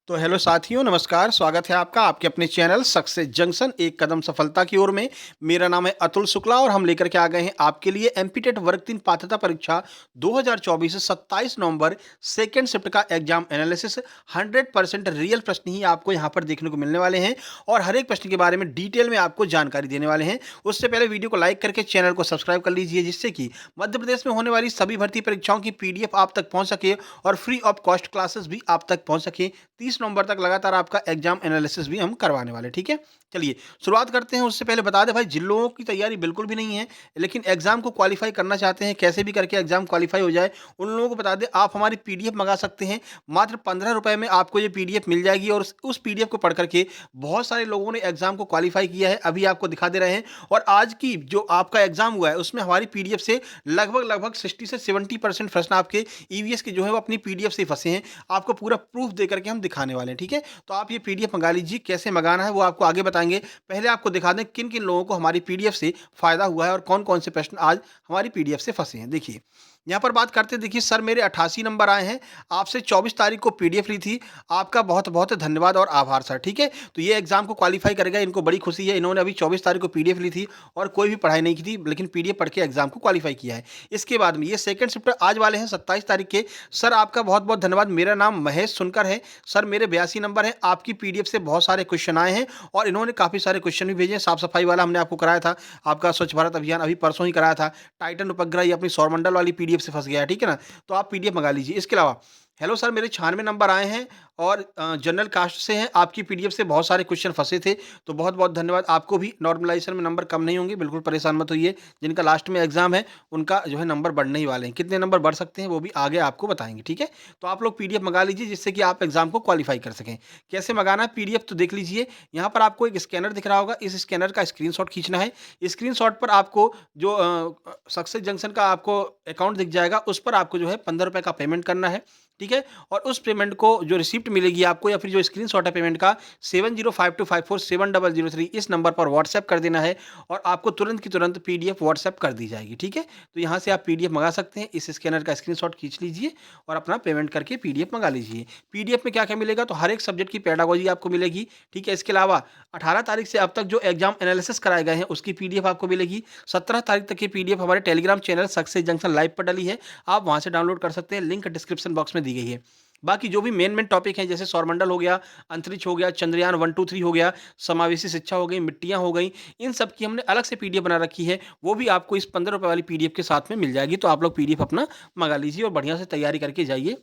तो हेलो साथियों, नमस्कार। स्वागत है आपका आपके अपने चैनल सक्सेस जंक्शन एक कदम सफलता की ओर में। मेरा नाम है अतुल शुक्ला और हम लेकर के आ गए हैं आपके लिए एमपीटेट वर्ग 3 पात्रता परीक्षा 2024 27 नवंबर सेकंड शिफ्ट का एग्जाम एनालिसिस 100% रियल प्रश्न ही आपको यहाँ पर देखने को मिलने वाले हैं और हर एक प्रश्न के बारे में डिटेल में आपको जानकारी देने वाले हैं। उससे पहले वीडियो को लाइक करके चैनल को सब्सक्राइब कर लीजिए, जिससे कि मध्य प्रदेश में होने वाली सभी भर्ती परीक्षाओं की पीडीएफ आप तक पहुंच सके और फ्री ऑफ कॉस्ट क्लासेस भी आप तक पहुंच सके। 30 नवंबर तक लगातार आपका एग्जाम एनालिसिस भी हम करवाने वाले, ठीक है। चलिए शुरुआत करते हैं। उससे पहले बता दें भाई, जिन लोगों की तैयारी बिल्कुल भी नहीं है लेकिन एग्जाम को क्वालिफाई करना चाहते हैं, कैसे भी करके एग्जाम क्वालिफाई हो जाए, उन लोगों को बता दें आप हमारी पीडीएफ मंगा सकते हैं। मात्र 15 रुपए में आपको ये पीडीएफ मिल जाएगी और उस पीडीएफ को पढ़ करके बहुत सारे लोगों ने एग्जाम को क्वालिफाई किया है, अभी आपको दिखा दे रहे हैं। और आज की जो आपका एग्जाम हुआ है उसमें हमारी पीडीएफ से लगभग 60 से 70% प्रश्न आपके ईवीएस के जो है वो अपनी पीडीएफ से फंसे हैं। आपको पूरा प्रूफ दे करके हम दिखाने वाले हैं, ठीक है। तो आप ये पीडीएफ मंगा लीजिए। कैसे मंगाना है वो आपको आगे बताएंगे। पहले आपको दिखा दें किन किन लोगों को हमारी पीडीएफ से फायदा हुआ है और कौन कौन से प्रश्न आज हमारी पीडीएफ से फंसे हैं। देखिए यहाँ पर बात करते, देखिए सर मेरे 88 नंबर आए हैं, आपसे 24 तारीख को पीडीएफ ली थी, आपका बहुत बहुत धन्यवाद और आभार सर, ठीक है। तो ये एग्जाम को क्वालिफाई करेगा, इनको बड़ी खुशी है। इन्होंने अभी 24 तारीख को पीडीएफ ली थी और कोई भी पढ़ाई नहीं की थी, लेकिन पीडीएफ पढ़ के एग्जाम को क्वालिफाई किया है। इसके बाद में ये सेकंड शिफ्ट आज वाले हैं 27 तारीख के। सर आपका बहुत बहुत धन्यवाद। मेरा नाम महेश सुनकर है सर, मेरे 82 नंबर हैं। आपकी पीडीएफ से बहुत सारे क्वेश्चन आए हैं और इन्होंने काफ़ी सारे क्वेश्चन भी भेजे हैं। साफ सफाई वाला हमने आपको कराया था, आपका स्वच्छ भारत अभियान अभी परसों ही कराया था। टाइटन उपग्रह ये अपनी सौरमंडल वाली पीडीएफ से फंस गया है, ठीक है ना। तो आप पीडीएफ मंगा लीजिए। इसके अलावा हेलो सर, मेरे 96 नंबर आए हैं और जनरल कास्ट से हैं। आपकी पीडीएफ से बहुत सारे क्वेश्चन फंसे थे, तो बहुत बहुत धन्यवाद। आपको भी नॉर्मलाइजेशन में नंबर कम नहीं होंगे, बिल्कुल परेशान मत होइए। जिनका लास्ट में एग्जाम है उनका जो है नंबर बढ़ने ही वाले हैं। कितने नंबर बढ़ सकते हैं वो भी आगे आपको बताएंगे, ठीक है। तो आप लोग पीडीएफ मंगा लीजिए जिससे कि आप एग्जाम को क्वालिफाई कर सकें। कैसे मंगाना है पीडीएफ तो देख लीजिए। यहाँ पर आपको एक स्कैनर दिख रहा होगा, इस स्कैनर का स्क्रीनशॉट खींचना है। स्क्रीनशॉट पर आपको जो सक्सेस जंक्शन का आपको अकाउंट दिख जाएगा, उस पर आपको जो है 15 रुपये का पेमेंट करना है, ठीक है। और उस पेमेंट को जो रिसिप्ट मिलेगी आपको या फिर जो स्क्रीनशॉट है पेमेंट का 7052547003 इस नंबर पर व्हाट्सएप कर देना है और आपको तुरंत की तुरंत पीडीएफ व्हाट्सएप कर दी जाएगी, ठीक है। तो यहाँ से आप पीडीएफ मंगा सकते हैं। इस स्कैनर का स्क्रीनशॉट खींच लीजिए और अपना पेमेंट करके पीडीएफ मंगा लीजिए। पीडीएफ में क्या क्या मिलेगा, तो हर एक सब्जेक्ट की पेडागोजी आपको मिलेगी, ठीक है। इसके अलावा 18 तारीख से अब तक जो एग्जाम एनालिसिस कराए गए हैं उसकी पीडीएफ आपको मिलेगी। 17 तारीख तक की पीडीएफ हमारे Telegram channel success junction live पर डली है, आप वहाँ से डाउनलोड कर सकते हैं, लिंक डिस्क्रिप्शन बॉक्स में दी गई है। बाकी जो भी मेन टॉपिक हैं जैसे सौरमंडल हो गया, अंतरिक्ष हो गया, चंद्रयान 1 2 3 हो गया, समावेशी शिक्षा हो गई, मिट्टियाँ हो गई, इन सब की हमने अलग से पीडीएफ बना रखी है। वो भी आपको इस 15 रुपए वाली पीडीएफ के साथ में मिल जाएगी। तो आप लोग पीडीएफ अपना मंगा लीजिए और बढ़िया से तैयारी करके जाइए।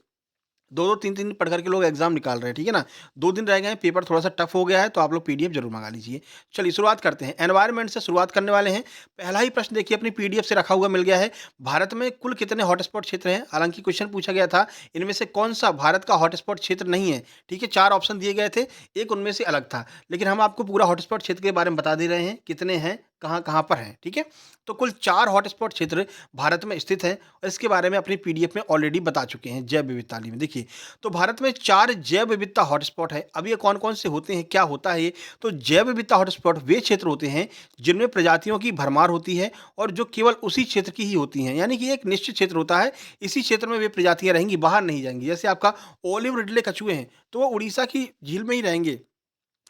2-2 3-3 दिन पढ़ कर के लोग एग्जाम निकाल रहे हैं, ठीक है ना। 2 दिन रह गए हैं, पेपर थोड़ा सा टफ हो गया है, तो आप लोग पीडीएफ जरूर मंगा लीजिए। चलिए शुरुआत करते हैं। एनवायरनमेंट से शुरुआत करने वाले हैं। पहला ही प्रश्न देखिए अपनी पीडीएफ से रखा हुआ मिल गया है। भारत में कुल कितने हॉटस्पॉट क्षेत्र हैं? हालांकि क्वेश्चन पूछा गया था इनमें से कौन सा भारत का हॉटस्पॉट क्षेत्र नहीं है, ठीक है। 4 ऑप्शन दिए गए थे, एक उनमें से अलग था, लेकिन हम आपको पूरा हॉटस्पॉट क्षेत्र के बारे में बता दे रहे हैं, कितने हैं, कहाँ कहाँ पर हैं, ठीक है। तो कुल 4 हॉटस्पॉट क्षेत्र भारत में स्थित हैं और इसके बारे में अपनी पीडीएफ में ऑलरेडी बता चुके हैं जैव विविधता में। देखिए तो भारत में 4 जैव विविधता हॉटस्पॉट है। अब ये कौन कौन से होते हैं, क्या होता है ये, तो जैव विविधता हॉटस्पॉट वे क्षेत्र होते हैं जिनमें प्रजातियों की भरमार होती है और जो केवल उसी क्षेत्र की ही होती हैं, यानी कि एक निश्चित क्षेत्र होता है, इसी क्षेत्र में वे प्रजातियां रहेंगी, बाहर नहीं जाएंगी। जैसे आपका ओलिव रिडले कछुए हैं तो वो उड़ीसा की झील में ही रहेंगे,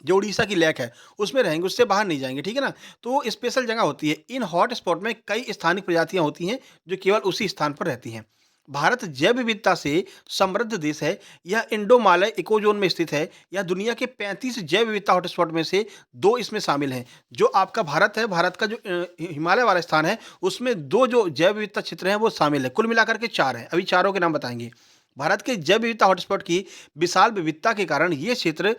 जो उड़ीसा की लेक है उसमें रहेंगे, उससे बाहर नहीं जाएंगे, ठीक है ना। तो वो स्पेशल जगह होती है। इन हॉट स्पॉट में कई स्थानिक प्रजातियां होती हैं जो केवल उसी स्थान पर रहती हैं। भारत जैव विविधता से समृद्ध देश है। यह इंडो मालय इकोजोन में स्थित है। यह दुनिया के 35 जैव विविधता हॉटस्पॉट में से 2 इसमें शामिल हैं। जो आपका भारत है, भारत का जो हिमालय वाला स्थान है उसमें 2 जो जैव विविधता क्षेत्र हैं वो शामिल है। कुल मिलाकर के 4 हैं, अभी चारों के नाम बताएंगे। भारत के जैव विविधता हॉटस्पॉट की विशाल विविधता के कारण ये क्षेत्र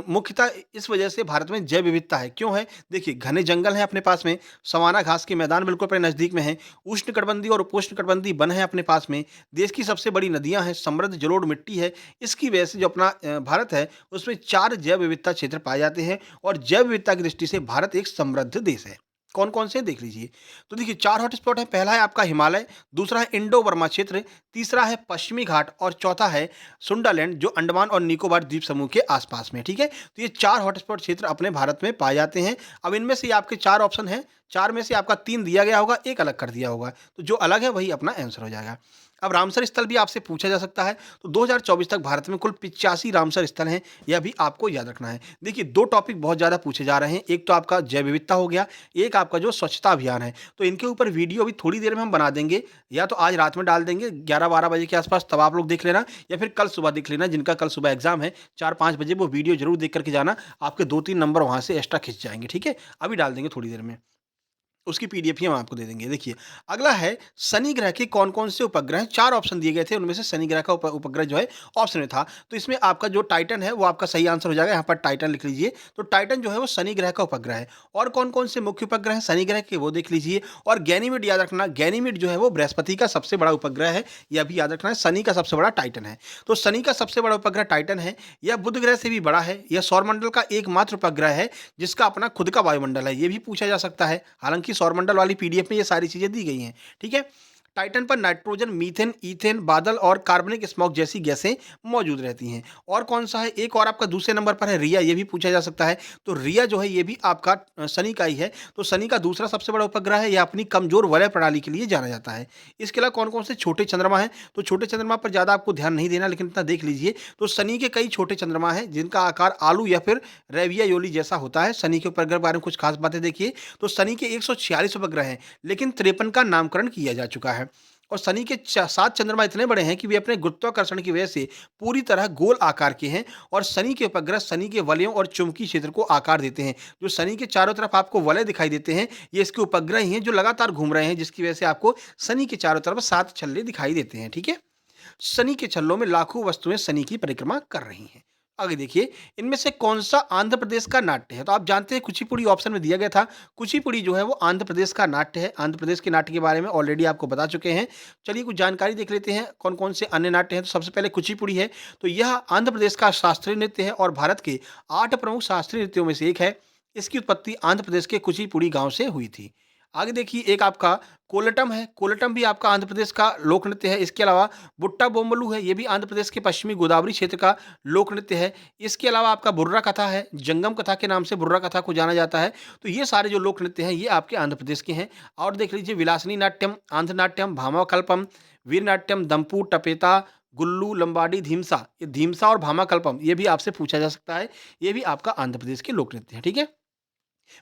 मुख्यतः इस वजह से भारत में जैव विविधता है। क्यों है? देखिए घने जंगल हैं अपने पास में, सवाना घास के मैदान बिल्कुल अपने नज़दीक में हैं, उष्णकटिबंधीय और उपोष्णकटिबंधीय वन है अपने पास में, देश की सबसे बड़ी नदियां हैं, समृद्ध जलोढ़ मिट्टी है। इसकी वजह से जो अपना भारत है उसमें 4 जैव विविधता क्षेत्र पाए जाते हैं और जैव विविधता की दृष्टि से भारत एक समृद्ध देश है। कौन कौन से देख लीजिए। तो देखिए 4 हॉटस्पॉट है। पहला है आपका हिमालय, दूसरा है इंडो बर्मा क्षेत्र, तीसरा है पश्चिमी घाट और चौथा है सुंडालैंड जो अंडमान और निकोबार द्वीप समूह के आसपास में, ठीक है। तो ये 4 हॉटस्पॉट क्षेत्र अपने भारत में पाए जाते हैं। अब इनमें से आपके 4 ऑप्शन हैं, 4 में से आपका 3 दिया गया होगा, एक अलग कर दिया होगा, तो जो अलग है वही अपना आंसर हो जाएगा। अब रामसर स्थल भी आपसे पूछा जा सकता है, तो 2024 तक भारत में कुल 85 रामसर स्थल हैं, यह भी आपको याद रखना है। देखिए 2 टॉपिक बहुत ज़्यादा पूछे जा रहे हैं, एक तो आपका जैव विविधता हो गया, एक आपका जो स्वच्छता अभियान है। तो इनके ऊपर वीडियो अभी थोड़ी देर में हम बना देंगे, या तो आज रात में डाल देंगे 11-12 बजे के आस-पास, तब आप लोग देख लेना, या फिर कल सुबह देख लेना, जिनका कल सुबह एग्ज़ाम है 4-5 बजे, वो वीडियो ज़रूर देख कर के जाना, आपके 2-3 नंबर वहाँ से एक्स्ट्रा खिंच जाएँगे, ठीक है? अभी डाल देंगे थोड़ी देर में। उसकी पीडीएफ ही हम आपको दे देंगे। देखिए, अगला है शनि ग्रह के कौन-कौन से उपग्रह हैं, 4 ऑप्शन दिए गए थे, उनमें से शनि ग्रह का उपग्रह जो है ऑप्शन में था। तो इसमें आपका जो टाइटन है, वो आपका सही आंसर हो जाएगा, यहाँ पर टाइटन लिख लीजिए। तो टाइटन जो है वो शनि ग्रह का उपग्रह है। और कौन-कौन से मुख्य उपग्रह हैं शनि ग्रह के, वो देख लीजिए। और गैनीमेड याद रखना, गैनीमेड जो है वो बृहस्पति का सबसे बड़ा उपग्रह है, यह भी याद रखना है। शनि का सबसे बड़ा टाइटन है। तो शनि का सबसे बड़ा उपग्रह टाइटन है, यह बुध ग्रह से भी बड़ा है, यह सौरमंडल का एकमात्र उपग्रह है जिसका अपना खुद का वायुमंडल है, ये भी पूछा जा सकता है। हालाँकि सौरमंडल वाली पीडीएफ में ये सारी चीज़ें दी गई हैं, ठीक है? टाइटन पर नाइट्रोजन, मीथेन, ईथेन, बादल और कार्बनिक स्मॉग जैसी गैसें मौजूद रहती हैं। और कौन-सा है? एक और आपका दूसरे नंबर पर है रिया, ये भी पूछा जा सकता है। तो रिया जो है ये भी आपका शनि का ही है। तो शनि का दूसरा सबसे बड़ा उपग्रह है, यह अपनी कमज़ोर वलय प्रणाली के लिए जाना जाता है। इसके अलावा कौन-कौन से छोटे चंद्रमा हैं? तो छोटे चंद्रमा पर ज़्यादा आपको ध्यान नहीं देना, लेकिन इतना देख लीजिए। तो शनि के कई छोटे चंद्रमा हैं, जिनका आकार आलू या फिर रेवियायोली जैसा होता है। शनि के उपग्रह के बारे में कुछ खास बातें देखिए। तो शनि के 146 उपग्रह हैं, लेकिन 53 का नामकरण किया जा चुका है। और शनि के 7 चंद्रमा इतने बड़े हैं कि वे अपने गुरुत्वाकर्षण की वजह से पूरी तरह गोल आकार के हैं। और शनि के उपग्रह शनि के वलयों और चुंबकीय क्षेत्र को आकार देते हैं। जो शनि के चारों तरफ आपको वलय दिखाई देते हैं, ये इसके उपग्रह ही हैं जो लगातार घूम रहे हैं, जिसकी वजह से आपको शनि के चारों तरफ 7 छल्ले दिखाई देते हैं, ठीक है? शनि के छल्लों में लाखों वस्तुएं शनि की परिक्रमा कर रही हैं। आगे देखिए, इनमें से कौन सा आंध्र प्रदेश का नाट्य है? तो आप जानते हैं कुचिपुड़ी ऑप्शन में दिया गया था। कुचिपुड़ी जो है वो आंध्र प्रदेश का नाट्य है। आंध्र प्रदेश के नाट्य के बारे में ऑलरेडी आपको बता चुके हैं। चलिए कुछ जानकारी देख लेते हैं कौन कौन से अन्य नाट्य हैं। तो सबसे पहले कुचिपुड़ी है। तो यह आंध्र प्रदेश का शास्त्रीय नृत्य है और भारत के 8 प्रमुख शास्त्रीय नृत्यों में से एक है। इसकी उत्पत्ति आंध्र प्रदेश के कुचिपुड़ी गांव से हुई थी। आगे देखिए, एक आपका कोलटम है। कोलटम भी आपका आंध्र प्रदेश का लोक नृत्य है। इसके अलावा बुट्टा बोम्बलू है, ये भी आंध्र प्रदेश के पश्चिमी गोदावरी क्षेत्र का लोक नृत्य है। इसके अलावा आपका बुर्रा कथा है, जंगम कथा के नाम से बुर्रा कथा को जाना जाता है। तो ये सारे जो लोक नृत्य हैं, ये आपके आंध्र प्रदेश के हैं। और देख लीजिए, विलासिनी नाट्यम, आंध्र नाट्यम, भामाकल्पम, वीर नाट्यम, दम्पू, टपेता, गुल्लू, लंबाडी, धीमसा। ये धीमसा और भामाकल्पम ये भी आपसे पूछा जा सकता है। ये भी आपका आंध्र प्रदेश के लोक नृत्य हैं, ठीक है?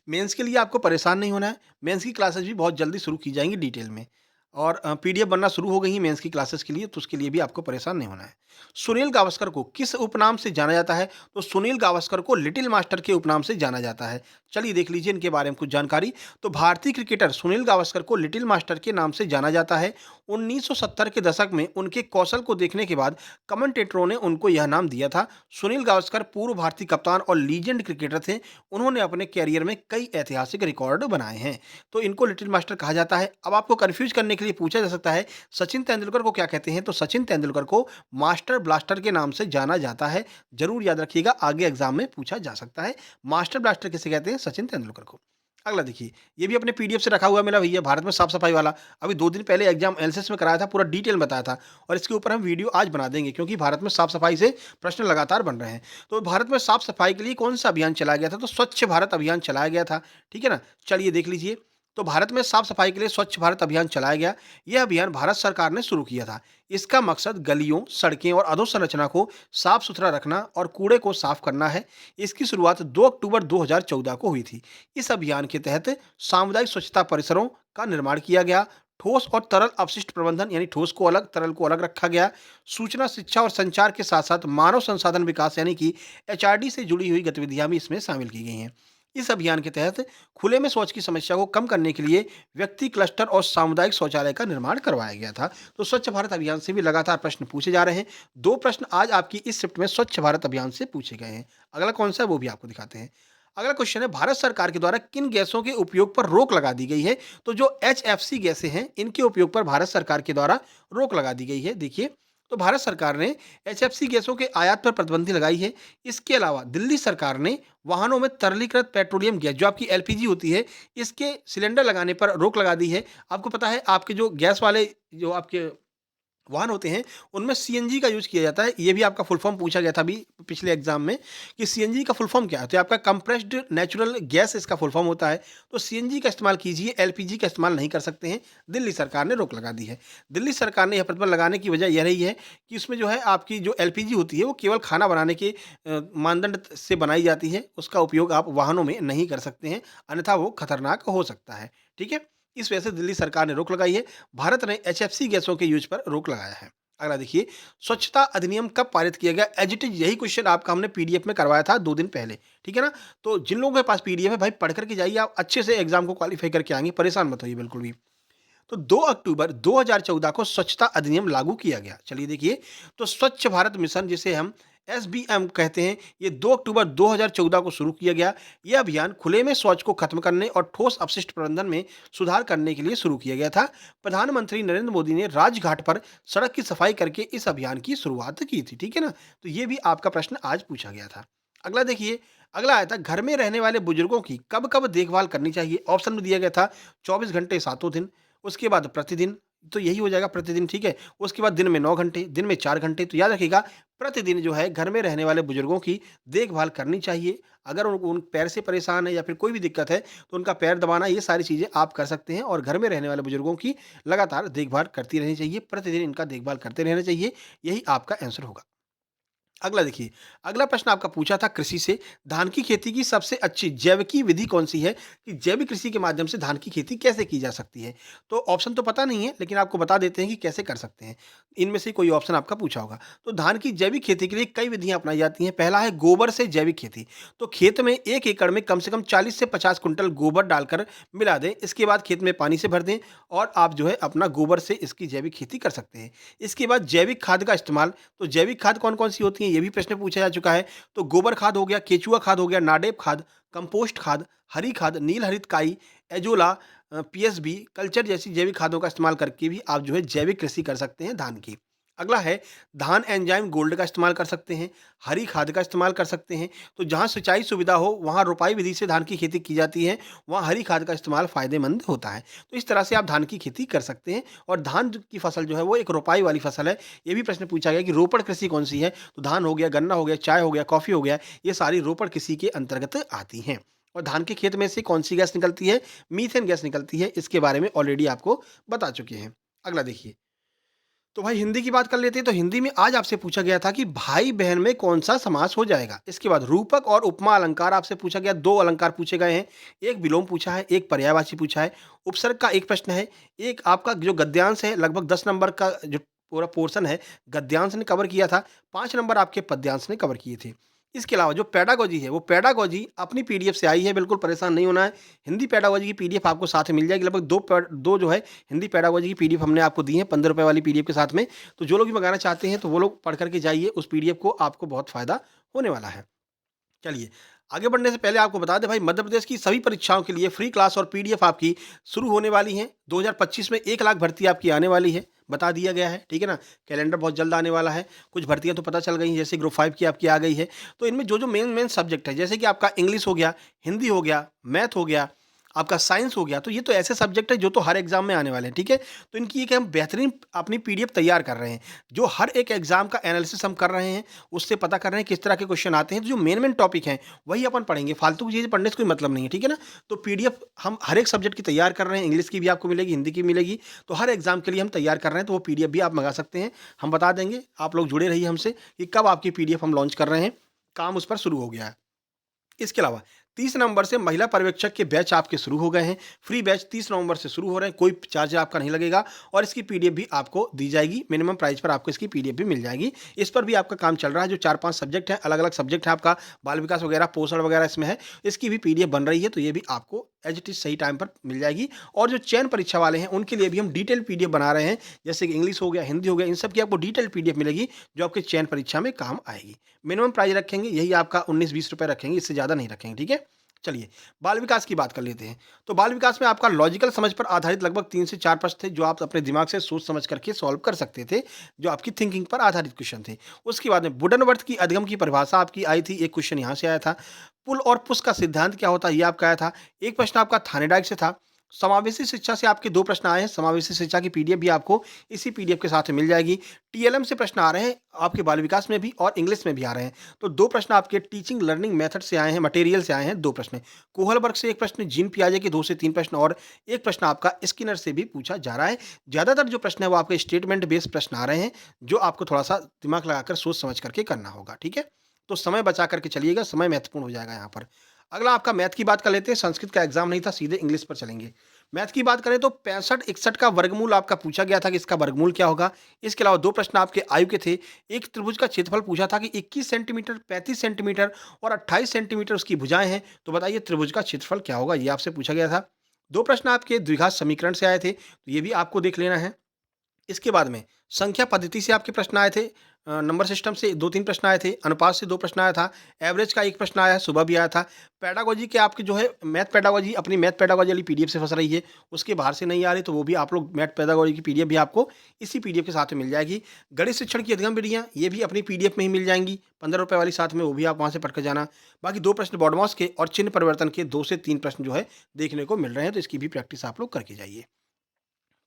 मेंस के लिए आपको परेशान नहीं होना है। मेंस की क्लासेस भी बहुत जल्दी शुरू की जाएँगी डिटेल में। और पीडीएफ बनना शुरू हो गई है मेंस की क्लासेस के लिए, तो उसके लिए भी आपको परेशान नहीं होना है। सुनील गावस्कर को किस उपनाम से जाना जाता है? तो सुनील गावस्कर को लिटिल मास्टर के उपनाम से जाना जाता है। चलिए देख लीजिए इनके बारे में कुछ जानकारी। तो भारतीय क्रिकेटर सुनील गावस्कर को लिटिल मास्टर के नाम से जाना जाता है। 1970 के दशक में उनके कौशल को देखने के बाद कमेंटेटरों ने उनको यह नाम दिया था। सुनील गावस्कर पूर्व भारतीय कप्तान और लीजेंड क्रिकेटर थे। उन्होंने अपने कैरियर में कई ऐतिहासिक रिकॉर्ड बनाए हैं। तो इनको लिटिल मास्टर कहा जाता है। अब आपको कंफ्यूज करने के लिए पूछा जा सकता है, सचिन तेंदुलकर को क्या कहते हैं? तो सचिन तेंदुलकर को मास्टर ब्लास्टर के नाम से जाना जाता है। जरूर याद रखिएगा, आगे एग्जाम में पूछा जा सकता है। मास्टर ब्लास्टर किसे कहते हैं? सचिन तेंदुलकर को। अगला देखिए, ये भी अपने पीडीएफ से रखा हुआ मेरा भैया, भारत में साफ सफाई वाला। अभी 2 दिन पहले एग्जाम एलएसएस में कराया था, पूरा डिटेल में बताया था। और इसके ऊपर हम वीडियो आज बना देंगे, क्योंकि भारत में साफ सफाई से प्रश्न लगातार बन रहे हैं। तो भारत में साफ सफाई के लिए कौन सा अभियान चलाया गया था? तो स्वच्छ भारत अभियान चलाया गया था, ठीक है ना? चलिए देख लीजिए। तो भारत में साफ सफाई के लिए स्वच्छ भारत अभियान चलाया गया। यह अभियान भारत सरकार ने शुरू किया था। इसका मकसद गलियों, सड़कें और अधोसंरचना को साफ सुथरा रखना और कूड़े को साफ करना है। इसकी शुरुआत 2 अक्टूबर 2014 को हुई थी। इस अभियान के तहत सामुदायिक स्वच्छता परिसरों का निर्माण किया गया। ठोस और तरल अपशिष्ट प्रबंधन, यानी ठोस को अलग, तरल को अलग रखा गया। सूचना, शिक्षा और संचार के साथ साथ मानव संसाधन विकास यानी कि एचआरडी से जुड़ी हुई गतिविधियां भी इसमें शामिल की गई हैं। इस अभियान के तहत खुले में शौच की समस्या को कम करने के लिए व्यक्ति क्लस्टर और सामुदायिक शौचालय का निर्माण करवाया गया था। तो स्वच्छ भारत अभियान से भी लगातार प्रश्न पूछे जा रहे हैं। 2 प्रश्न आज आपकी इस शिफ्ट में स्वच्छ भारत अभियान से पूछे गए हैं। अगला कौन सा है वो भी आपको दिखाते हैं। अगला क्वेश्चन है, भारत सरकार के द्वारा किन गैसों के उपयोग पर रोक लगा दी गई है? तो जो एचएफसी गैसें हैं, इनके उपयोग पर भारत सरकार के द्वारा रोक लगा दी गई है। देखिए, तो भारत सरकार ने एचएफसी गैसों के आयात पर प्रतिबंध लगाई है। इसके अलावा दिल्ली सरकार ने वाहनों में तरलीकृत पेट्रोलियम गैस, जो आपकी एलपीजी होती है, इसके सिलेंडर लगाने पर रोक लगा दी है। आपको पता है, आपके जो गैस वाले जो आपके वाहन होते हैं, उनमें सीएनजी का यूज़ किया जाता है। ये भी आपका फुल फॉर्म पूछा गया था अभी पिछले एग्ज़ाम में कि सीएनजी का फुल फॉर्म क्या है? तो ये आपका कंप्रेस्ड नेचुरल गैस इसका फुल फॉर्म होता है। तो सीएनजी का इस्तेमाल कीजिए, एलपीजी का इस्तेमाल नहीं कर सकते हैं। दिल्ली सरकार ने रोक लगा दी है। दिल्ली सरकार ने यह प्रतिबंध लगाने की वजह यह रही है कि उसमें जो है आपकी जो एलपीजी होती है, वो केवल खाना बनाने के मानदंड से बनाई जाती है। उसका उपयोग आप वाहनों में नहीं कर सकते हैं, अन्यथा वो खतरनाक हो सकता है। ठीक है? इस वजह से दिल्ली सरकार ने रोक लगाई है। भारत ने एचएफसी गैसों के यूज़ पर रोक लगाया है। अगला देखिए, स्वच्छता अधिनियम कब पारित किया गया? एज़ इट इज़ यही क्वेश्चन आपका हमने पीडीएफ में करवाया था 2 दिन पहले, ठीक है ना? तो जिन लोगों के पास पीडीएफ है भाई पढ़ कर के जाइए, आप अच्छे से एग्ज़ाम को क्वालीफाई करके आएँगे, परेशान मत होइए बिल्कुल भी। तो 2 अक्टूबर 2014 को स्वच्छता अधिनियम लागू किया गया। चलिए देखिए, तो स्वच्छ भारत मिशन जिसे हम एसबीएम कहते हैं, ये 2 अक्टूबर 2014 को शुरू किया गया। यह अभियान खुले में शौच को खत्म करने और ठोस अपशिष्ट प्रबंधन में सुधार करने के लिए शुरू किया गया था। प्रधानमंत्री नरेंद्र मोदी ने राजघाट पर सड़क की सफाई करके इस अभियान की शुरुआत की थी, ठीक है ना? तो ये भी आपका प्रश्न आज पूछा गया था। अगला देखिए, अगला आया था घर में रहने वाले बुजुर्गों की कब-कब देखभाल करनी चाहिए? ऑप्शन में दिया गया था 24 घंटे सातों दिन, उसके बाद प्रतिदिन, तो यही हो जाएगा प्रतिदिन, ठीक है? उसके बाद दिन में 9 घंटे, दिन में 4 घंटे, तो याद रखिएगा प्रतिदिन जो है घर में रहने वाले बुजुर्गों की देखभाल करनी चाहिए। अगर उन पैर से परेशान है या फिर कोई भी दिक्कत है, तो उनका पैर दबाना, ये सारी चीज़ें आप कर सकते हैं और घर में रहने वाले बुजुर्गों की लगातार देखभाल करती रहनी चाहिए, प्रतिदिन इनका देखभाल करते रहना चाहिए, यही आपका आंसर होगा। अगला देखिए, अगला प्रश्न आपका पूछा था कृषि से, धान की खेती की सबसे अच्छी जैविकी विधि कौन-सी है? कि जैविक कृषि के माध्यम से धान की खेती कैसे की जा सकती है? तो ऑप्शन तो पता नहीं है, लेकिन आपको बता देते हैं कि कैसे कर सकते हैं। इनमें से कोई ऑप्शन आपका पूछा होगा। तो धान की जैविक खेती के लिए कई विधियाँ अपनाई जाती हैं। पहला है गोबर से जैविक खेती। तो खेत में 1 एकड़ में कम से कम 40 से 50 कुंटल गोबर डालकर मिला दें। इसके बाद खेत में पानी से भर दें और आप जो है अपना गोबर से इसकी जैविक खेती कर सकते हैं। इसके बाद जैविक खाद का इस्तेमाल, तो जैविक खाद कौन-कौन सी होती हैं, ये भी प्रश्न पूछा जा चुका है। तो गोबर खाद हो गया, केचुआ खाद हो गया, नाडेप खाद, कंपोस्ट खाद, हरी खाद, नील हरित काई, एजोला, पीएसबी, कल्चर जैसी जैविक खादों का इस्तेमाल करके भी आप जो है जैविक कृषि कर सकते हैं धान की। अगला है धान एंजाइम गोल्ड का इस्तेमाल कर सकते हैं, हरी खाद का इस्तेमाल कर सकते हैं। तो जहाँ सिंचाई सुविधा हो, वहाँ रोपाई विधि से धान की खेती की जाती है, वहाँ हरी खाद का इस्तेमाल फ़ायदेमंद होता है। तो इस तरह से आप धान की खेती कर सकते हैं और धान की फसल जो है वो एक रोपाई वाली फसल है। ये भी प्रश्न पूछा गया कि रोपण कृषि कौन-सी है? तो धान हो गया, गन्ना हो गया, चाय हो गया, कॉफ़ी हो गया, ये सारी रोपण कृषि के अंतर्गत आती हैं। और धान के खेत में से कौन-सी गैस निकलती है? मीथेन गैस निकलती है। इसके बारे में ऑलरेडी आपको बता चुके हैं। अगला देखिए, तो भाई हिंदी की बात कर लेते हैं। तो हिंदी में आज आपसे पूछा गया था कि भाई-बहन में कौन-सा समास हो जाएगा? इसके बाद रूपक और उपमा अलंकार आपसे पूछा गया, 2 अलंकार पूछे गए हैं। एक विलोम पूछा है, एक पर्यायवाची पूछा है। उपसर्ग का एक प्रश्न है, एक आपका जो गद्यांश है लगभग 10 नंबर का जो पूरा पोर्शन है, गद्यांश ने कवर किया था, 5 नंबर आपके पद्यांश ने कवर किए थे। इसके अलावा जो पेडागॉजी है, वो पेडागॉजी अपनी पीडीएफ से आई है, बिल्कुल परेशान नहीं होना है। हिंदी पेडागॉजी की पीडीएफ आपको साथ में मिल जाएगी, लगभग 2 जो है हिंदी पेडागॉजी की पीडीएफ हमने आपको दी है ₹15 वाली पीडीएफ के साथ में। तो जो लोग भी मंगाना चाहते हैं, तो वो लोग पढ़ कर के जाइए उस पीडीएफ को, आपको बहुत फ़ायदा होने वाला है। चलिए, आगे बढ़ने से पहले आपको बता दें भाई, मध्य प्रदेश की सभी परीक्षाओं के लिए फ्री क्लास और पीडीएफ आपकी शुरू होने वाली हैं। 2025 में 1 लाख भर्ती आपकी आने वाली है, बता दिया गया है, ठीक है ना? कैलेंडर बहुत जल्द आने वाला है। कुछ भर्तियाँ तो पता चल गई हैं, जैसे ग्रुप 5 की आपकी आ गई है। तो इनमें जो-जो मेन-मेन सब्जेक्ट है, जैसे कि आपका इंग्लिश हो गया, हिंदी हो गया, मैथ हो गया, आपका साइंस हो गया, तो ये तो ऐसे सब्जेक्ट है जो तो हर एग्ज़ाम में आने वाले हैं, ठीक है? तो इनकी एक हम बेहतरीन अपनी पीडीएफ तैयार कर रहे हैं। जो हर एक एग्ज़ाम का एनालिसिस हम कर रहे हैं, उससे पता कर रहे हैं किस तरह के क्वेश्चन आते हैं। तो जो मेन-मेन टॉपिक हैं, वही अपन पढ़ेंगे, फालतू की चीज़ें पढ़ने से कोई मतलब नहीं है, ठीक है ना? तो पीडीएफ हम हर एक सब्जेक्ट की तैयार कर रहे हैं, इंग्लिश की भी आपको मिलेगी, हिंदी की मिलेगी, तो हर एग्ज़ाम के लिए हम तैयार कर रहे हैं, तो वो पीडीएफ भी आप मँगा सकते हैं। हम बता देंगे, आप लोग जुड़े रहिए हमसे कि कब आपकी पीडीएफ हम लॉन्च कर रहे हैं, काम उस पर शुरू हो गया है। इसके अलावा 30 नवंबर से महिला पर्यवेक्षक के बैच आपके शुरू हो गए हैं। फ्री बैच 30 नवंबर से शुरू हो रहे हैं, कोई चार्ज आपका नहीं लगेगा और इसकी पीडीएफ भी आपको दी जाएगी। मिनिमम प्राइस पर आपको इसकी पीडीएफ भी मिल जाएगी। इस पर भी आपका काम चल रहा है। जो 4-5 सब्जेक्ट हैं, अलग-अलग सब्जेक्ट है आपका, बाल विकास वगैरह, पोषण वगैरह इसमें है। इसकी भी पीडीएफ बन रही है, तो ये भी आपको एज़ इट इज़ सही टाइम पर मिल जाएगी। और जो चयन परीक्षा वाले हैं, उनके लिए भी हम डिटेल पीडीएफ बना रहे हैं। जैसे कि इंग्लिश हो गया, हिंदी हो गया, इन सब की आपको डिटेल पीडीएफ मिलेगी, जो आपके चयन परीक्षा में काम आएगी। मिनिमम प्राइस रखेंगे, यही आपका 19-20 रुपए रखेंगे, इससे ज़्यादा नहीं रखेंगे, ठीक है? चलिए, बाल विकास की बात कर लेते हैं। तो बाल विकास में आपका लॉजिकल समझ पर आधारित लगभग 3 से 4 प्रश्न थे, जो आप अपने दिमाग से सोच समझ करके सॉल्व कर सकते थे, जो आपकी थिंकिंग पर आधारित क्वेश्चन थे। उसके बाद में वुडनवर्थ की अधिगम की परिभाषा आपकी आई थी, एक क्वेश्चन यहाँ से आया था। पुल और पुश का सिद्धांत क्या होता है, ये आपका आया था। एक प्रश्न आपका थानेडाइक से था। समावेशी शिक्षा से आपके 2 प्रश्न आए हैं, समावेशी शिक्षा की पीडीएफ भी आपको इसी पीडीएफ के साथ मिल जाएगी। टीएलएम से प्रश्न आ रहे हैं, आपके बाल विकास में भी और इंग्लिश में भी आ रहे हैं। तो 2 प्रश्न आपके टीचिंग लर्निंग मेथड से आए हैं, मटेरियल से आए हैं 2 प्रश्न। कोहल वर्ग से 1 प्रश्न, जीन पियाजे के 2 से 3 प्रश्न और 1 प्रश्न आपका स्किनर से भी पूछा जा रहा है। ज़्यादातर जो प्रश्न है वो आपके स्टेटमेंट बेस्ड प्रश्न आ रहे हैं, जो आपको थोड़ा-सा दिमाग लगाकर सोच समझ करके करना होगा, ठीक है? तो समय बचा करके चलिएगा, समय महत्वपूर्ण हो जाएगा यहाँ पर। अगला आपका मैथ की बात कर लेते हैं, संस्कृत का एग्ज़ाम नहीं था, सीधे इंग्लिश पर चलेंगे। मैथ की बात करें तो 65-61 का वर्गमूल आपका पूछा गया था कि इसका वर्गमूल क्या होगा? इसके अलावा 2 प्रश्न आपके आयु के थे। एक त्रिभुज का क्षेत्रफल पूछा था कि 21 सेंटीमीटर, 35 सेंटीमीटर और 28 सेंटीमीटर उसकी भुजाएँ हैं। तो बताइए त्रिभुज का क्षेत्रफल क्या होगा? ये आपसे पूछा गया था। 2 प्रश्न आपके द्विघात समीकरण से आए थे, तो ये भी आपको देख लेना है। इसके बाद में संख्या पद्धति से आपके प्रश्न आए थे, नंबर सिस्टम से 2-3 प्रश्न आए थे, अनुपात से 2 प्रश्न आया था, एवरेज का 1 प्रश्न आया है, सुबह भी आया था। पेडागोजी के आपके जो है मैथ पेडागोजी, अपनी मैथ पेडागोजी वाली पीडीएफ से फँस रही है, उसके बाहर से नहीं आ रही, तो वो भी आप लोग मैथ पेडागोजी की पीडीएफ भी आपको इसी पीडीएफ के साथ में मिल जाएगी। गणित शिक्षण की अधिगम विधियाँ, ये भी अपनी पीडीएफ में ही मिल जाएँगी, ₹15 वाली साथ में, वो भी आप वहाँ से पढ़ के जाना। बाकी 2 प्रश्न बॉडमास के और चिन्ह परिवर्तन के 2 से 3 प्रश्न जो है देखने को मिल रहे हैं, तो इसकी भी प्रैक्टिस आप लोग करके जाइए।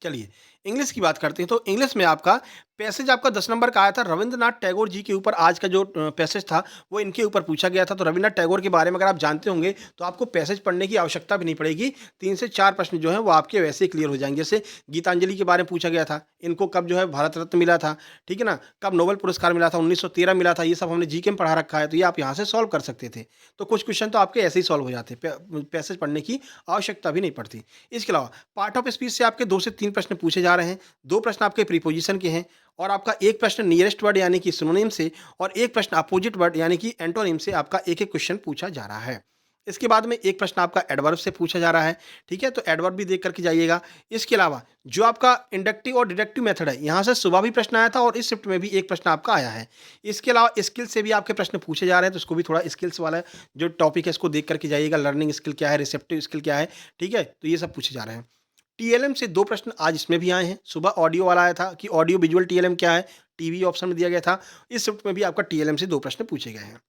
चलिए, इंग्लिश की बात करते हैं, तो इंग्लिश में आपका पैसेज आपका 10 नंबर का आया था, रविंद्रनाथ टैगोर जी के ऊपर आज का जो पैसेज था, वो इनके ऊपर पूछा गया था। तो रविंद्रनाथ टैगोर के बारे में अगर आप जानते होंगे, तो आपको पैसेज पढ़ने की आवश्यकता भी नहीं पड़ेगी। 3 से 4 प्रश्न जो हैं, वो आपके वैसे ही क्लियर हो जाएँगे। जैसे गीतांजलि के बारे में पूछा गया था, इनको कब जो है भारत रत्न मिला था, ठीक है ना? कब नोबेल पुरस्कार मिला था, 1913 मिला था, ये सब हमने जीके में पढ़ा रखा है, तो ये आप यहाँ से सॉल्व कर सकते थे। तो कुछ क्वेश्चन तो आपके ऐसे ही सॉल्व हो जाते, पैसेज पढ़ने की आवश्यकता भी नहीं पड़ती। इसके अलावा पार्ट ऑफ स्पीच से आपके 2 से 3 प्रश्न पूछे जा रहे हैं। 2 प्रश्न आपके प्रीपोजिशन के हैं और आपका 1 प्रश्न नियरेस्ट वर्ड यानी कि सिनोनिम से और 1 प्रश्न अपोजिट वर्ड यानी कि एंटोनिम से आपका एक-एक क्वेश्चन पूछा जा रहा है। इसके बाद में 1 प्रश्न आपका एडवर्ब से पूछा जा रहा है, ठीक है? तो एडवर्ब भी देख कर के जाइएगा। इसके अलावा जो आपका इंडक्टिव और डिडक्टिव मेथड है, यहाँ से सुबह भी प्रश्न आया था और इस शिफ्ट में भी 1 प्रश्न आपका आया है। इसके अलावा स्किल से भी आपके प्रश्न पूछे जा रहे हैं, तो इसको भी थोड़ा स्किल्स वाला जो टॉपिक है, इसको देख कर के जाइएगा। लर्निंग स्किल क्या है, रिसेप्टिव स्किल क्या है, ठीक है? तो ये सब पूछे जा रहे हैं। टीएलएम से 2 प्रश्न आज इसमें भी आए हैं। सुबह ऑडियो वाला आया था कि ऑडियो विजुअल टीएलएम क्या है? टीवी ऑप्शन में दिया गया था। इस शिफ्ट में भी आपका टीएलएम से 2 प्रश्न पूछे गए हैं।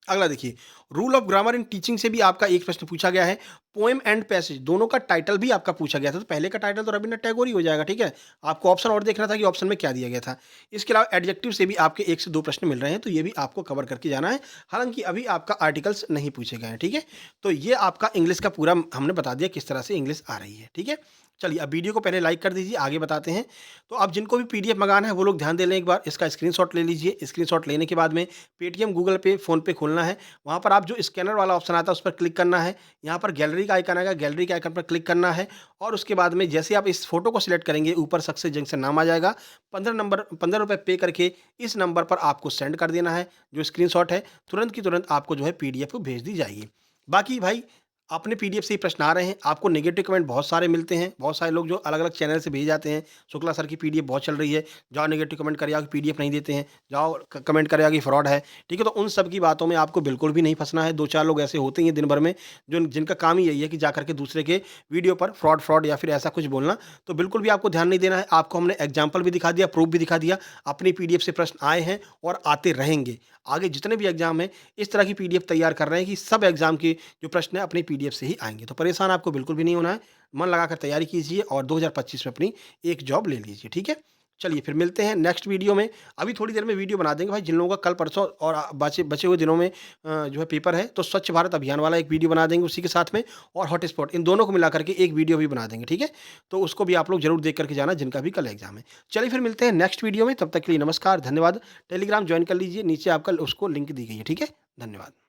अगला देखिए, rule of grammar in teaching से भी आपका 1 प्रश्न पूछा गया है। पोएम एंड पैसेज दोनों का टाइटल भी आपका पूछा गया था। तो पहले का टाइटल तो रवीन्द्रनाथ टैगोर ही हो जाएगा, ठीक है? आपको ऑप्शन और देखना था कि ऑप्शन में क्या दिया गया था। इसके अलावा एडजेक्टिव से भी आपके 1 से 2 प्रश्न मिल रहे हैं, तो ये भी आपको कवर करके जाना है। हालाँकि अभी आपका आर्टिकल्स नहीं पूछे गए हैं, ठीक है? तो ये आपका इंग्लिश का पूरा हमने बता दिया किस तरह से इंग्लिश आ रही है, ठीक है? चलिए, अब वीडियो को पहले लाइक कर दीजिए, आगे बताते हैं। तो अब जिनको भी पीडीएफ मंगाना है, वो लोग ध्यान दे लें एक बार, इसका स्क्रीनशॉट ले लीजिए। स्क्रीनशॉट लेने के बाद में पेटीएम, गूगल पे, फ़ोन पे खोलना है। वहाँ पर आप जो स्कैनर वाला ऑप्शन आता है, उस पर क्लिक करना है। यहाँ पर गैलरी का आइकन आएगा, गैलरी के आइकन पर क्लिक करना है और उसके बाद में जैसे आप इस फ़ोटो को सिलेक्ट करेंगे, ऊपर सक्सेस जंक्शन नाम आ जाएगा। 15 रुपए पे करके इस नंबर पर आपको सेंड कर देना है। जो स्क्रीनशॉट है, तुरंत की तुरंत आपको जो है पीडीएफ भेज दी जाएगी। बाकी भाई अपने पीडीएफ से ही प्रश्न आ रहे हैं, आपको नेगेटिव कमेंट बहुत सारे मिलते हैं, बहुत सारे लोग जो अलग-अलग चैनल से भेज जाते हैं, शुक्ला सर की पीडीएफ बहुत चल रही है, जाओ नेगेटिव कमेंट कर आओ कि पीडीएफ नहीं देते हैं, जाओ कमेंट कर आओ कि फ्रॉड है, ठीक है? तो उन सब की बातों में आपको बिल्कुल भी नहीं फँसना है। 2-4 लोग ऐसे होते ही हैं दिन भर में, जो जिनका काम ही यही है कि जा कर के दूसरे के वीडियो पर फ्रॉड फ्रॉड या फिर ऐसा कुछ बोलना, तो बिल्कुल भी आपको ध्यान नहीं देना है। आपको हमने एग्ज़ाम्पल भी दिखा दिया, प्रूफ भी दिखा दिया, अपनी पीडीएफ से प्रश्न आए हैं और आते रहेंगे। आगे जितने भी एग्ज़ाम हैं, इस तरह की पीडीएफ तैयार कर रहे हैं कि सब एग्ज़ाम के जो प्रश्न हैं अपनी पीडीएफ से ही आएँगे। तो परेशान आपको बिल्कुल भी नहीं होना है। मन लगाकर तैयारी कीजिए और 2025 में अपनी एक जॉब ले लीजिए, ठीक है? चलिए फिर मिलते हैं नेक्स्ट वीडियो में। अभी थोड़ी देर में वीडियो बना देंगे भाई, जिन लोगों का कल परसों और बचे बचे हुए दिनों में जो है पेपर है, तो स्वच्छ भारत अभियान वाला एक वीडियो बना देंगे उसी के साथ में, और हॉटस्पॉट, इन दोनों को मिला करके एक वीडियो भी बना देंगे, ठीक है? तो उसको भी आप लोग ज़रूर देख करके जाना, जिनका भी कल एग्ज़ाम है। चलिए फिर मिलते हैं नेक्स्ट वीडियो में, तब तक के लिए नमस्कार, धन्यवाद। टेलीग्राम जॉइन कर लीजिए, नीचे आपका उसको लिंक दी गई है, ठीक है? धन्यवाद।